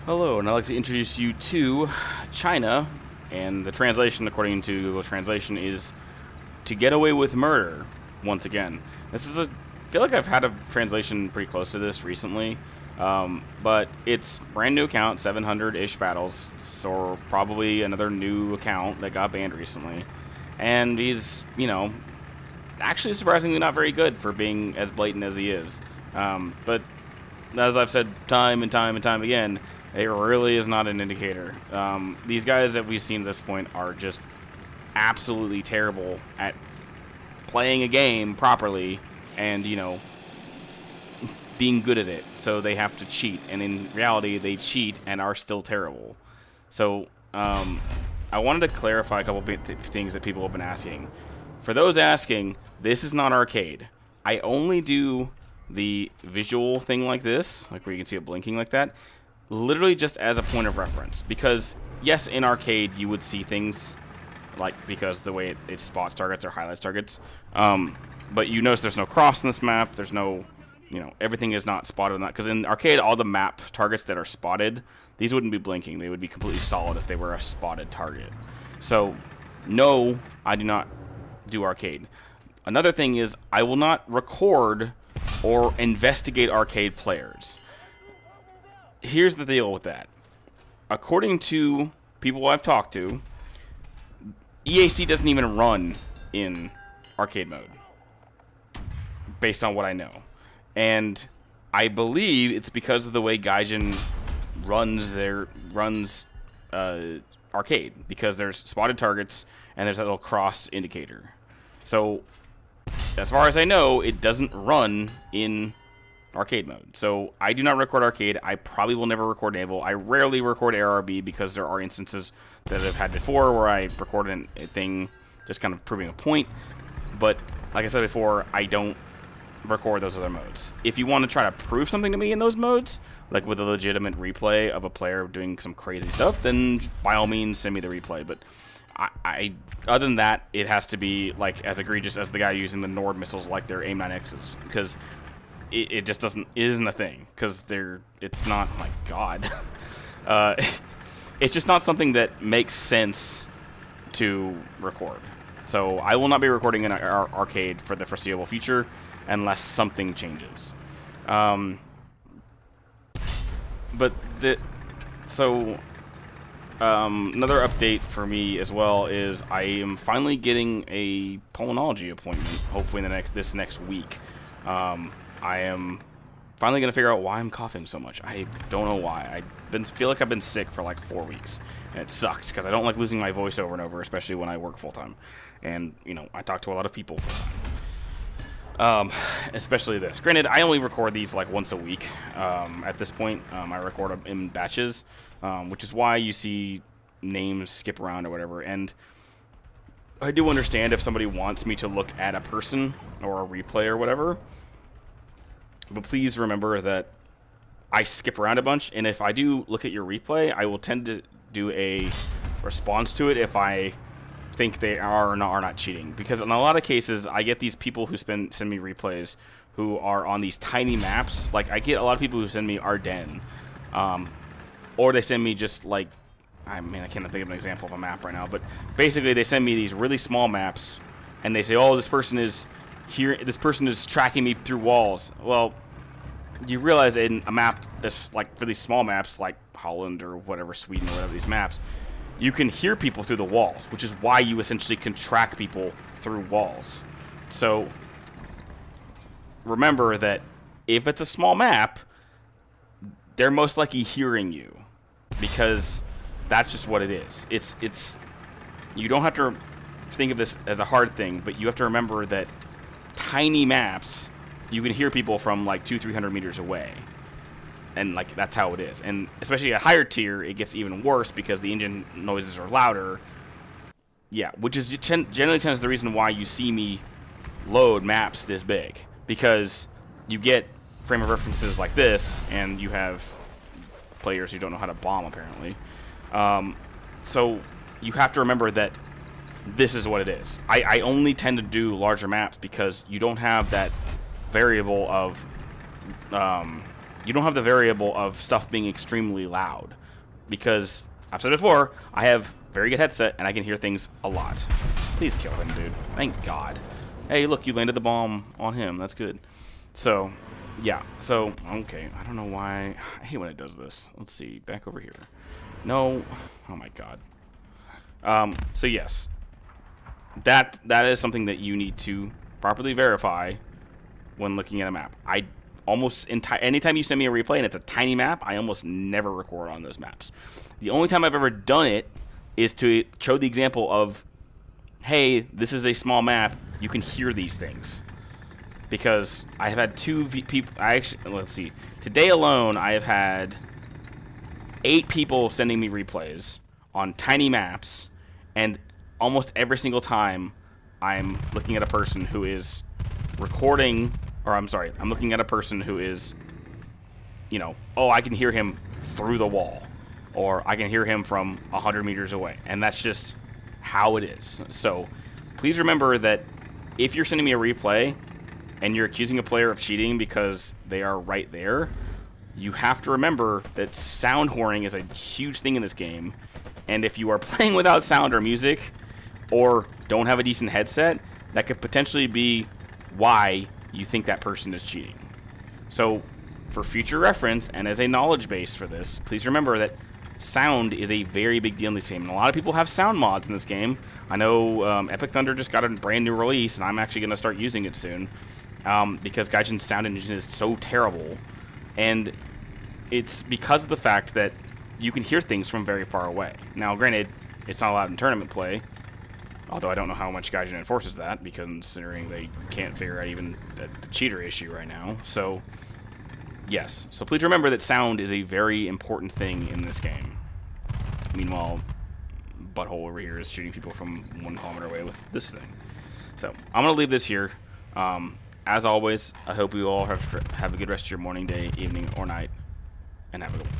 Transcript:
Hello, and I'd like to introduce you to China, and the translation, according to Google Translation, is "to get away with murder." Once again, this is I feel like I've had a translation pretty close to this recently, but it's brand new account, 700-ish battles, so probably another new account that got banned recently, and he's, you know, actually surprisingly not very good for being as blatant as he is, but as I've said time and time and time again, it really is not an indicator. These guys that we've seen at this point are just absolutely terrible at playing a game properly and, you know, being good at it. So they have to cheat. And in reality, they cheat and are still terrible. So I wanted to clarify a couple things that people have been asking. For those asking, this is not arcade. I only do the visual thing like this, like where you can see it blinking like that, literally just as a point of reference, because yes, in arcade you would see things like, because the way it spots targets or highlights targets, but you notice there's no cross in this map, there's no, you know, everything is not spotted on that, because in arcade all the map targets that are spotted, these wouldn't be blinking, they would be completely solid if they were a spotted target. So no, I do not do arcade. Another thing is, I will not record or investigate arcade players. Here's the deal with that. According to people I've talked to, EAC doesn't even run in arcade mode, based on what I know. And I believe it's because of the way Gaijin runs arcade, because there's spotted targets and there's that little cross indicator. So as far as I know, it doesn't run in arcade mode. So I do not record arcade. I probably will never record Naval. I rarely record ARB because there are instances that I've had before where I recorded a thing just kind of proving a point. But like I said before, I don't record those other modes. If you want to try to prove something to me in those modes, like with a legitimate replay of a player doing some crazy stuff, then by all means send me the replay. But I other than that, it has to be like as egregious as the guy using the Nord missiles like their AIM-9Xs, because it just isn't a thing, because it's not, my god. It's just not something that makes sense to record. So I will not be recording in our arcade for the foreseeable future unless something changes. Another update for me as well is I am finally getting a pulmonology appointment, hopefully in this next week. I am finally going to figure out why I'm coughing so much. I don't know why. Feel like I've been sick for like 4 weeks, and it sucks because I don't like losing my voice over and over, especially when I work full-time. And, you know, I talk to a lot of people full-time. Especially this. Granted, I only record these like once a week at this point. I record them in batches, which is why you see names skip around or whatever. And I do understand if somebody wants me to look at a person or a replay or whatever. But please remember that I skip around a bunch, and if I do look at your replay, I will tend to do a response to it if I think they are or not cheating. Because in a lot of cases, I get these people who send me replays who are on these tiny maps. Like, I get a lot of people who send me Ardennes, or they send me just like, I mean, I can't think of an example of a map right now, but basically they send me these really small maps, and they say, oh, this person is here, this person is tracking me through walls. Well, you realize in a map that's like, for these small maps like Holland or whatever, Sweden or whatever, these maps, you can hear people through the walls, which is why you essentially can track people through walls. So remember that if it's a small map, they're most likely hearing you, because that's just what it is. It's you don't have to think of this as a hard thing, but you have to remember that tiny maps, you can hear people from like 200-300 meters away, and like that's how it is. And especially at higher tier, it gets even worse because the engine noises are louder. Yeah, which is generally tends the reason why you see me load maps this big, because you get frame of references like this, and you have players who don't know how to bomb apparently. So you have to remember that this is what it is. I only tend to do larger maps because you don't have that variable of you don't have the variable of stuff being extremely loud. Because, I've said before, I have very good headset, and I can hear things a lot. Please kill him, dude. Thank God. Hey, look, you landed the bomb on him. That's good. So, yeah. So, okay. I don't know why. I hate when it does this. Let's see. Back over here. No. Oh, my God. So, yes. That is something that you need to properly verify when looking at a map. I almost anytime you send me a replay and it's a tiny map, I almost never record on those maps. The only time I've ever done it is to show the example of, hey, this is a small map, you can hear these things. Because I have had people, let's see, today alone I have had 8 people sending me replays on tiny maps, and almost every single time I'm looking at a person who is recording, or I'm sorry, I'm looking at a person who is, you know, oh, I can hear him through the wall, or I can hear him from 100 meters away, and that's just how it is. So please remember that if you're sending me a replay and you're accusing a player of cheating because they are right there, you have to remember that sound horning is a huge thing in this game, and if you are playing without sound or music, or don't have a decent headset, that could potentially be why you think that person is cheating. So, for future reference, and as a knowledge base for this, please remember that sound is a very big deal in this game. And a lot of people have sound mods in this game. I know Epic Thunder just got a brand new release, and I'm actually going to start using it soon, because Gaijin's sound engine is so terrible. And it's because of the fact that you can hear things from very far away. Now, granted, it's not allowed in tournament play, although I don't know how much Gaijin enforces that, because considering they can't figure out even the cheater issue right now. So, yes. So please remember that sound is a very important thing in this game. Meanwhile, Butthole over here is shooting people from 1 kilometer away with this thing. So, I'm going to leave this here. As always, I hope you all have a good rest of your morning, day, evening, or night, and have a good one.